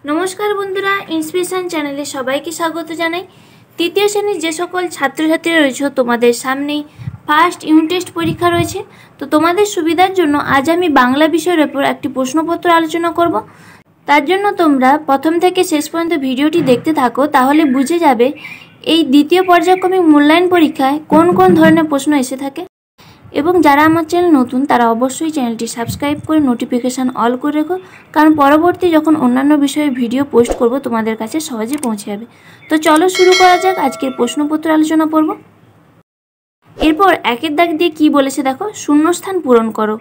नमस्कार बंधुरा इन्सपिरेशन चैनले सबाइके स्वागत जानाई। तृतीय श्रेणी जे सकल छात्र छात्री रयेछो तोमादेर सामनेई फार्स्ट यूनिट टेस्ट परीक्षा रयेछे। तो तोमादेर सुविधार जोन्नो आज आमी बांगला विषयेर उपर एकटी प्रश्नपत्र आलोचना करब। तार जोन्नो तोमरा प्रथम थेके शेष पर्यन्त भिडियोटी देखते थाको, ताहले बुझे जाबे এই দ্বিতীয় পর্যায়ক্রমিক মূল্যায়ন পরীক্ষায় কোন কোন ধরনের প্রশ্ন এসে থাকে। এবং যারা আমার চ্যানেল নতুন তারা অবশ্যই চ্যানেলটি সাবস্ক্রাইব করে নোটিফিকেশান অল করে রেখো, কারণ পরবর্তী যখন অন্যান্য বিষয়ে ভিডিও পোস্ট করব তোমাদের কাছে সহজে পৌঁছে যাবে। তো চলো শুরু করা যাক আজকের প্রশ্নপত্র আলোচনা করব। এরপর একের দাগ দিয়ে কি বলেছে দেখো, শূন্যস্থান পূরণ করো।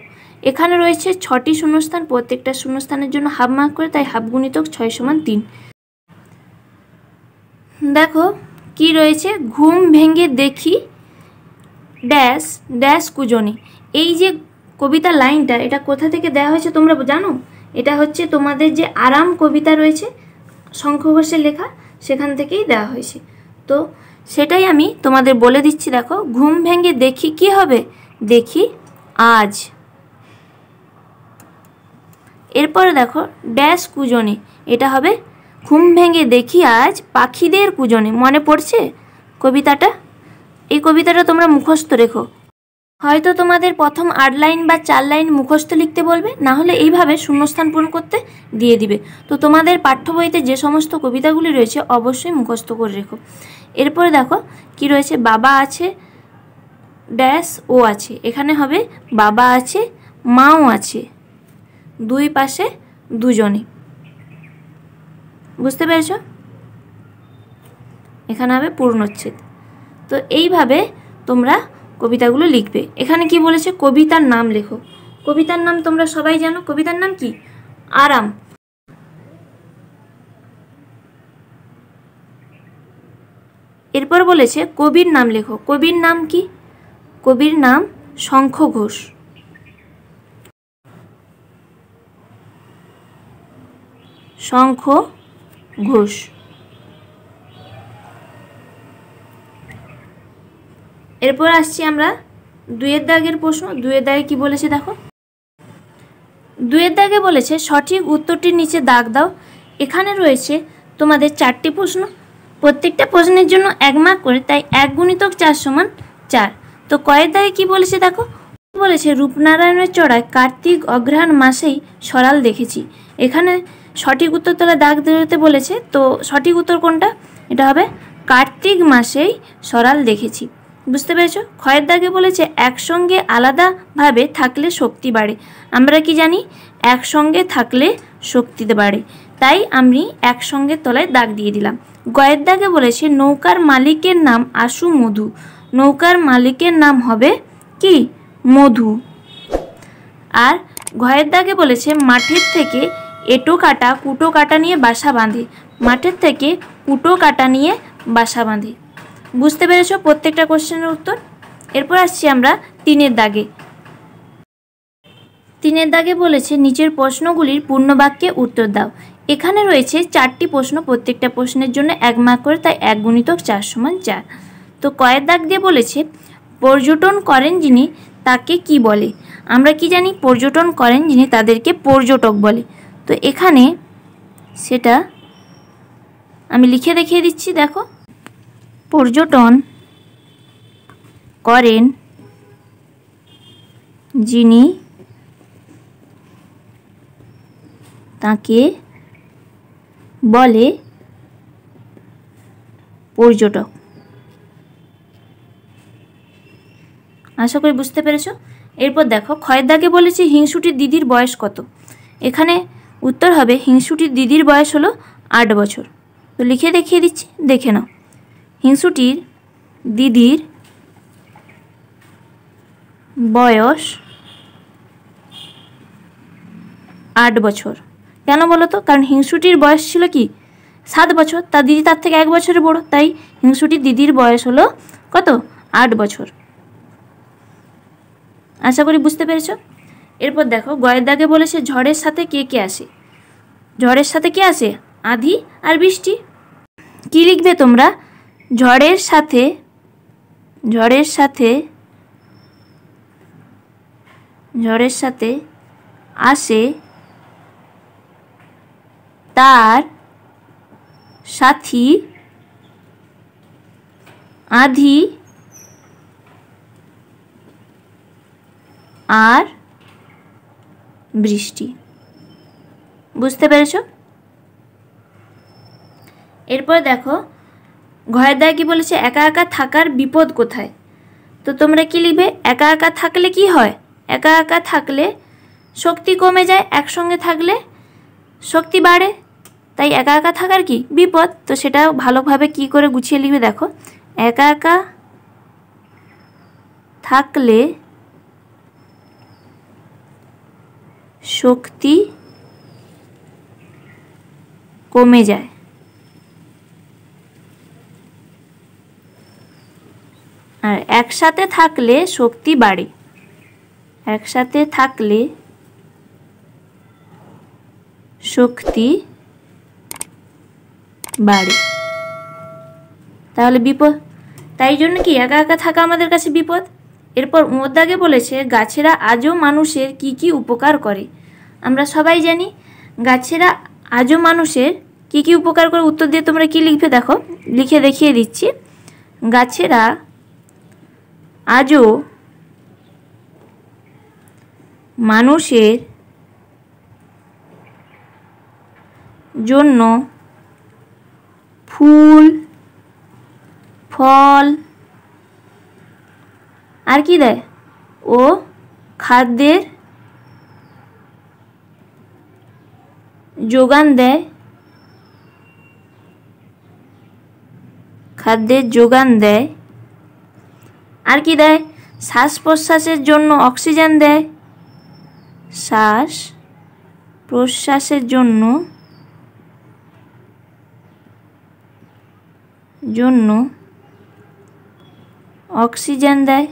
এখানে রয়েছে 6টি শূন্যস্থান, প্রত্যেকটা শূন্যস্থানের জন্য হাফ মার্ক করে, তাই হাফ গুণিতক 6 = 3। দেখো কি রয়েছে, ঘুম ভেঙে দেখি ড্যাশ ড্যাশ কুজনে। এই যে কবিতা লাইনটা এটা কোথা থেকে দেওয়া হয়েছে তোমরা জানো? এটা হচ্ছে তোমাদের যে আরাম কবিতা রয়েছে শঙ্খ ঘোষের লেখা, সেখান থেকেই দেওয়া হয়েছে। তো সেটাই আমি তোমাদের বলে দিচ্ছি। দেখো, ঘুম ভেঙে দেখি কি হবে, দেখি আজ। এরপরে দেখো ড্যাশ কুজনে, এটা হবে ঘুম ভেঙে দেখি আজ পাখিদের কুজনে। মনে পড়ছে কবিতাটা? এই কবিতাটা তোমরা মুখস্থ রেখো। হয়তো তোমাদের প্রথম 8 লাইন বা 4 লাইন মুখস্থ লিখতে বলবে, না হলে এইভাবে শূন্যস্থান পূরণ করতে দিয়ে দিবে। তো তোমাদের পাঠ্য বইতে যে সমস্ত কবিতাগুলি রয়েছে অবশ্যই মুখস্থ করে রেখো। এরপরে দেখো কি রয়েছে, বাবা আছে ড্যাশ ও আছে। এখানে হবে বাবা আছে মাও আছে, দুই পাশে দুজনে। বুঝতে পেরেছ? এখানে হবে পূর্ণচ্ছেদ। তো এইভাবে তোমরা কবিতাগুলো লিখবে। এখানে কি বলেছে, কবিতার নাম লেখো। কবিতার নাম তোমরা সবাই জানো, কবিতার নাম কি? আরাম। এরপর বলেছে কবির নাম লেখো। কবির নাম কি? কবির নাম শঙ্খ ঘোষ। শঙ্খ ঘোষ। এরপর আসছি আমরা 2-এর দাগের প্রশ্ন। 2-এর দাগে কি বলেছে দেখো, 2-এর দাগে বলেছে সঠিক উত্তরটির নিচে দাগ দাও। এখানে রয়েছে তোমাদের 4টি প্রশ্ন, প্রত্যেকটা প্রশ্নের জন্য 1 মার্ক করে, তাই 1 × 4 = 4। তো কয়ের দাগে কি বলেছে দেখো, বলেছে রূপনারায়ণের চড়ায় কার্তিক অগ্রহায়ণ মাসেই সরাল দেখেছি। এখানে সঠিক উত্তর তোলা দাগ দিতে বলেছে। তো সঠিক উত্তর কোনটা? এটা হবে কার্তিক মাসেই সরাল দেখেছি। বুঝতে পেরেছো? ক্ষয়ের দাগে বলেছে একসঙ্গে আলাদাভাবে থাকলে শক্তি বাড়ে। আমরা কি জানি? একসঙ্গে থাকলে শক্তি বাড়ে, তাই আমি একসঙ্গে তলায় দাগ দিয়ে দিলাম। গয়ের দাগে বলেছে নৌকার মালিকের নাম আশু মধু। নৌকার মালিকের নাম হবে কি? মধু। আর ঘয়ের দাগে বলেছে মাঠের থেকে এঁটো কাটা কুটো কাটা নিয়ে বাসা বাঁধে। মাঠের থেকে কুটো কাটা নিয়ে বাসা বাঁধে। বুঝতে পেরেছো প্রত্যেকটা কোশ্চেনের উত্তর? এরপর আসছি আমরা 3-এর দাগে। 3-এর দাগে বলেছে নিচের প্রশ্নগুলির পূর্ণবাক্যে উত্তর দাও। এখানে রয়েছে 4টি প্রশ্ন, প্রত্যেকটা প্রশ্নের জন্য 1 মার্ক করে, তাই 1 × 4 = 4। তো কয়ের দাগ দিয়ে বলেছে পর্যটন করেন যিনি তাকে কি বলে। আমরা কি জানি? পর্যটন করেন যিনি তাদেরকে পর্যটক বলে। তো এখানে সেটা আমি লিখে দেখিয়ে দিচ্ছি। দেখো, পর্যটন করেন যিনি তাকে বলে পর্যটক। আশা করি বুঝতে পেরেছো। এরপর দেখো ক্ষয়ের দাগে বলেছে হিংসুটির দিদির বয়স কত। এখানে উত্তর হবে হিংসুটির দিদির বয়স হলো 8 বছর। তো লিখে দেখিয়ে দিচ্ছি, দেখে নাও। হিংসুটির দিদির বয়স 8 বছর। কেন বলো তো? কারণ হিংসুটির বয়স ছিল কি 7 বছর, তার দিদি তার থেকে 1 বছরের বড়, তাই হিংসুটির দিদির বয়স হলো কত? 8 বছর। আশা করি বুঝতে পেরেছ। এরপর দেখো গয়ের দাগে বলেছে ঝড়ের সাথে কে কে আসে। ঝড়ের সাথে কে আসে? আঁধি আর বৃষ্টি। কি লিখবে তোমরা? ঝড়ের সাথে আসে তার সাথী, আধি আর বৃষ্টি। বুঝতে পেরেছ? এরপর দেখো ঘরের দায় কি বলেছে, একা একা থাকার বিপদ কোথায়। তো তোমরা কি লিখবে, একা একা থাকলে কি হয়, একা একা থাকলে শক্তি কমে যায়, একসঙ্গে থাকলে শক্তি বাড়ে, তাই একা একা থাকার কি বিপদ। তো সেটা ভালোভাবে কি করে গুছিয়ে লিখবে দেখো, একা একা থাকলে শক্তি কমে যায়, আর একসাথে থাকলে শক্তি বাড়ে, একসাথে থাকলে শক্তি বাড়ে। তাহলে বিপদ, তাই জন্য কি একা একা থাকা আমাদের কাছে বিপদ। এরপর দাগে বলেছে গাছেরা আজও মানুষের কি কি উপকার করে। আমরা সবাই জানি গাছেরা আজও মানুষের কি কি উপকার করে। উত্তর দিয়ে তোমরা কি লিখবে দেখো, লিখে দেখিয়ে দিচ্ছি। গাছেরা আজও মানুষের জন্য ফুল, ফল আর কি দেয়, ও খাদ্যের যোগান দেয়, খাদ্যের যোগান দেয়। আর কি দেয়, শ্বাস প্রশ্বাসের জন্য অক্সিজেন দেয়, শ্বাস প্রশ্বাসের জন্য অক্সিজেন দেয়।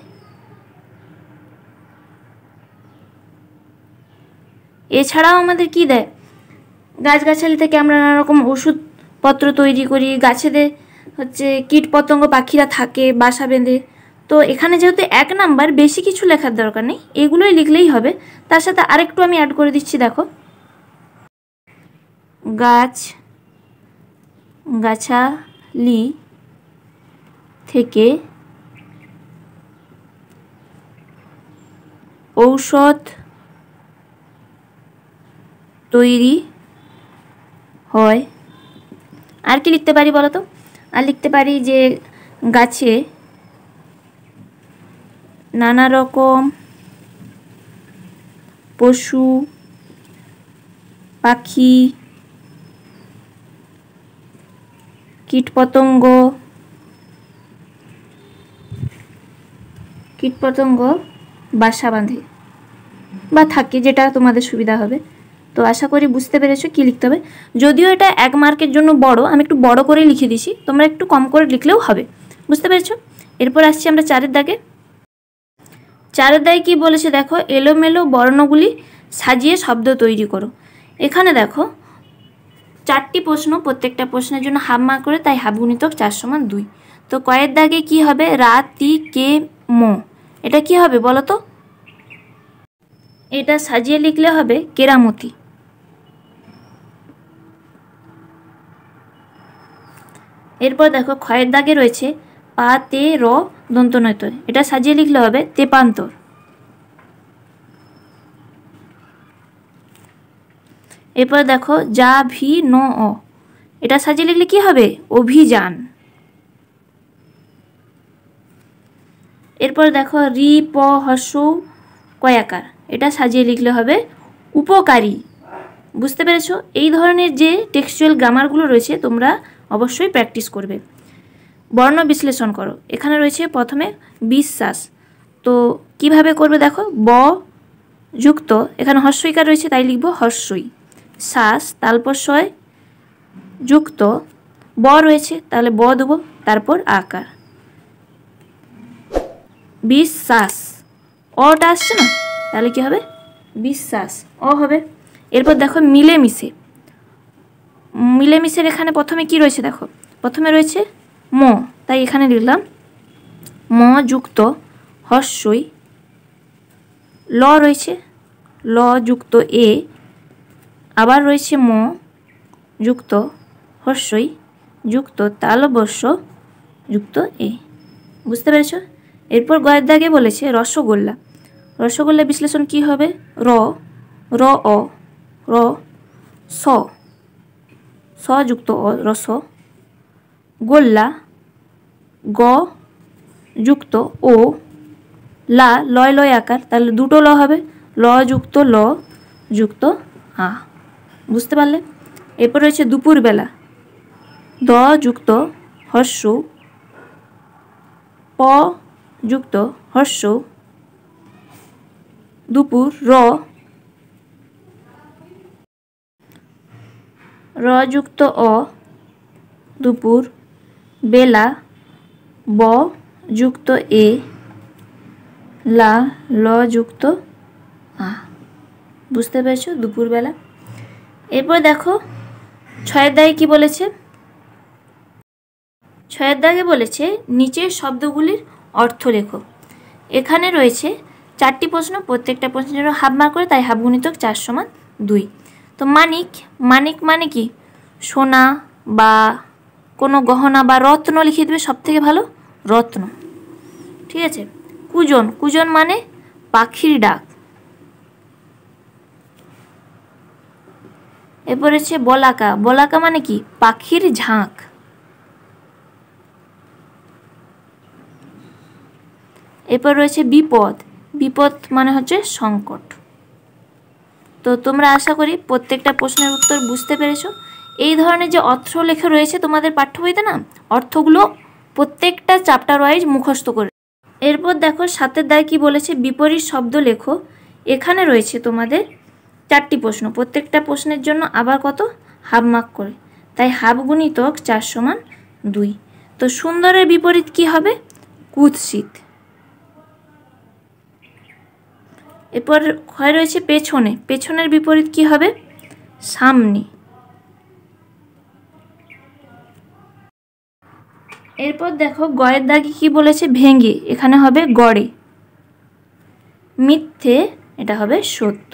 এছাড়াও আমাদের কি দেয়, গাছগাছালি থেকে আমরা নানা রকম ওষুধপত্র তৈরি করি, গাছেদের হচ্ছে কীট পতঙ্গ পাখিরা থাকে বাসা বেঁধে। তো এখানে যেহেতু 1 নাম্বার, বেশি কিছু লেখার দরকার নেই, এগুলোই লিখলেই হবে। তার সাথে আরেকটু আমি অ্যাড করে দিচ্ছি দেখো, গাছালি থেকে ঔষধ তৈরি হয়। আর কি লিখতে পারি বলো তো, আর লিখতে পারি যে গাছে নানা রকম পশু পাখি কীটপতঙ্গ বাসা বাঁধে বা থাকে, যেটা তোমাদের সুবিধা হবে। তো আশা করি বুঝতে পেরেছো কি লিখতে হবে। যদিও এটা 1 মার্কের জন্য বড়, আমি একটু বড় করে লিখে দিছি, তোমরা একটু কম করে লিখলেও হবে। বুঝতে পেরেছো? এরপর আসছি আমরা 4 দাগে। 4 দাগে কি বলেছে দেখো, এলোমেলো বর্ণগুলি সাজিয়ে শব্দ তৈরি করো। এখানে দেখো 4টি প্রশ্ন, প্রত্যেকটা প্রশ্নের জন্য হাফ মার্ক করে, তাই হাফ গুণিতক 4 = 2। তো কয়ের দাগে কি হবে, রাতি কে মো, এটা কি হবে বলো তো, এটা সাজিয়ে লিখলে হবে কেরামতি। এরপর দেখো ক্ষয়ের দাগে রয়েছে পা তে র দন্ত নয় তয়, এটা সাজিয়ে লিখলে হবে তেপান্তর। এরপর দেখো যা ভি ন অ, এটা সাজিয়ে লিখলে কি হবে অভিযান। এরপর দেখো রি প হর্ষ কয়াকার, এটা সাজিয়ে লিখলে হবে উপকারী। বুঝতে পেরেছো? এই ধরনের যে টেক্সচুয়াল গ্রামারগুলো রয়েছে তোমরা অবশ্যই প্র্যাকটিস করবে। বর্ণ বিশ্লেষণ করো। এখানে রয়েছে প্রথমে বিশ্বাস, তো কিভাবে করবে দেখো, ব যুক্ত, এখানে হর্ষইকার রয়েছে তাই লিখব হর্ষই। শ্বাস তালপস্বয় যুক্ত, ব রয়েছে তাহলে ব দেবো, তারপর আকার। বিশ্বাস, অটা আসছে না, তাহলে কি হবে বিশ্বাস, অ হবে। এরপর দেখো মিলেমিশে, মিলেমিশের এখানে প্রথমে কি রয়েছে দেখো, প্রথমে রয়েছে ম, তাই এখানে লিখলাম ম যুক্ত হর্ষই, ল রয়েছে, ল যুক্ত এ, আবার রয়েছে ম যুক্ত হর্ষই, যুক্ত তালবস্য যুক্ত এ। বুঝতে পেরেছ? এরপর গয়ের দাগে বলেছে রসগোল্লা। রসগোল্লা বিশ্লেষণ কি হবে? র র অ র স স যুক্ত অ রস, গোল্লা গ যুক্ত ও, লা লয় লয় আকার, তাহলে দুটো ল হবে, ল যুক্ত ল যুক্ত আ। বুঝতে পারলে? এরপর রয়েছে দুপুরবেলা। দ যুক্ত হর্ষ, প যুক্ত হর্ষ, দুপুর র র যুক্ত অ, দুপুর, বেলা ব যুক্ত এ, লা ল যুক্ত আ। বুঝতে পেরেছো? দুপুরবেলা। এরপর দেখো 6 দাগে কি বলেছে? 6 দাগে বলেছে নিচের শব্দগুলির অর্থ লেখো। এখানে রয়েছে 4টি প্রশ্ন, প্রত্যেকটা প্রশ্নের জন্য হাফ মার্ক করে, তাই হাফ গুণিতক 4 সমান 2। তো মানিক, মানিক মানে কি? সোনা বা কোনো গহনা বা রত্ন লিখে দেবে, সব থেকে ভালো রত্ন। ঠিক আছে? কুজন, কুজন মানে পাখির ডাক। এরপর হচ্ছে বলাকা, বলাকা মানে কি? পাখির ঝাঁক। এরপর রয়েছে বিপদ, বিপদ মানে হচ্ছে সংকট। তো তোমরা আশা করি প্রত্যেকটা প্রশ্নের উত্তর বুঝতে পেরেছো। এই ধরনের যে অর্থ লেখা রয়েছে তোমাদের পাঠ্য বইতে না, অর্থগুলো প্রত্যেকটা চ্যাপ্টার ওয়াইজ মুখস্থ করে। এরপর দেখো 7 দাগে কি বলেছে? বিপরীত শব্দ লেখো। এখানে রয়েছে তোমাদের 4টি প্রশ্ন, প্রত্যেকটা প্রশ্নের জন্য আবার কত? হাফ মার্ক করে, তাই হাফ গুণিতক 4 সমান 2। তো সুন্দরের বিপরীত কি হবে? কুৎসিত। এরপর ক্ষয় রয়েছে পেছনে, পেছনের বিপরীত কি হবে? সামনে। এরপর দেখো গয়ের দাগে কি বলেছে? ভেঙে, এখানে হবে গড়ে। মিথ্যে, এটা হবে সত্য।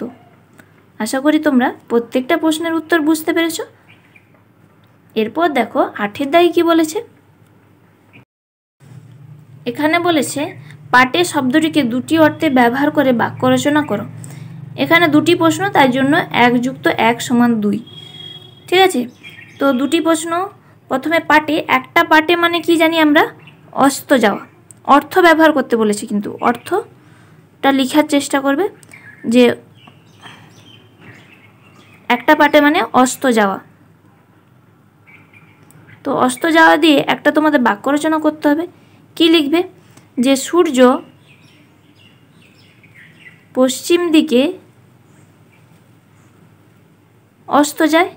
আশা করি তোমরা প্রত্যেকটা প্রশ্নের উত্তর বুঝতে পেরেছো। এরপর দেখো 8 দাগে কি বলেছে? এখানে বলেছে পাটে শব্দটিকে 2টি অর্থে ব্যবহার করে বাক্য রচনা করো। এখানে 2টি প্রশ্ন, তাই জন্য 1 যুক্ত 1 সমান 2। ঠিক আছে? তো 2টি প্রশ্ন। প্রথমে পাটে, একটা পাটে মানে কি জানি আমরা? অস্ত যাওয়া। অর্থ ব্যবহার করতে বলেছে, কিন্তু অর্থটা লেখার চেষ্টা করবে যে একটা পাটে মানে অস্ত যাওয়া। তো অস্ত যাওয়া দিয়ে একটা তোমাদের বাক্য রচনা করতে হবে। কি লিখবে? যে সূর্য পশ্চিম দিকে অস্ত যায়।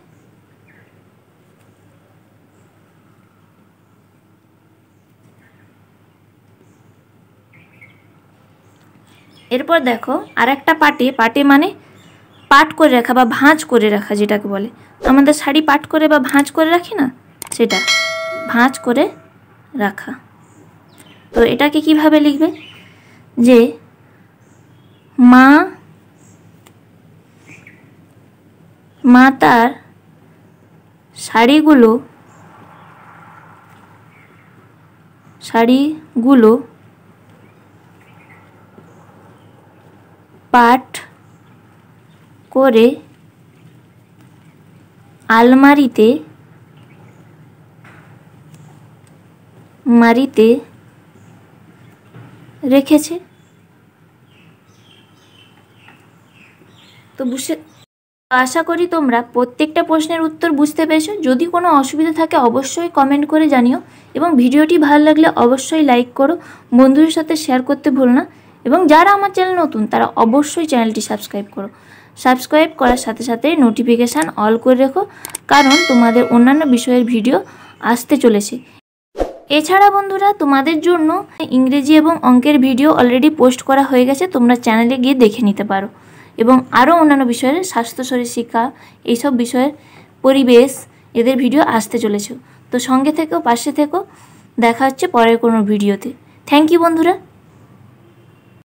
এরপর দেখো আরেকটা পাটে, পাটে মানে পাট করে রাখা বা ভাঁজ করে রাখা, যেটাকে বলে আমাদের শাড়ি পাট করে বা ভাঁজ করে রাখি না, সেটা ভাঁজ করে রাখা। তো এটাকে কিভাবে লিখবে? যে মা তার শাড়িগুলো পাট করে আলমারিতে রেখেছে। তো আশা করি তোমরা প্রত্যেকটা প্রশ্নের উত্তর বুঝতে পেরেছো। যদি কোনো অসুবিধা থাকে অবশ্যই কমেন্ট করে জানিও, এবং ভিডিওটি ভালো লাগলে অবশ্যই লাইক করো, বন্ধুদের সাথে শেয়ার করতে ভুলো না, এবং যারা আমার চ্যানেল নতুন তারা অবশ্যই চ্যানেলটি সাবস্ক্রাইব করো। সাবস্ক্রাইব করার সাথে সাথে নোটিফিকেশান অল করে রেখো, কারণ তোমাদের অন্যান্য বিষয়ের ভিডিও আসতে চলেছে। এছাড়া বন্ধুরা তোমাদের জন্য ইংরেজি এবং অঙ্কের ভিডিও অলরেডি পোস্ট করা হয়ে গেছে, তোমরা চ্যানেলে গিয়ে দেখে নিতে পারো। এবং আরও অন্যান্য বিষয়ের স্বাস্থ্য শরীর শিক্ষা, এইসব বিষয়ের পরিবেশ, এদের ভিডিও আসতে চলেছে। তো সঙ্গে থেকো, পাশে থেকো। দেখা হচ্ছে পরের কোনো ভিডিওতে। থ্যাংক ইউ বন্ধুরা।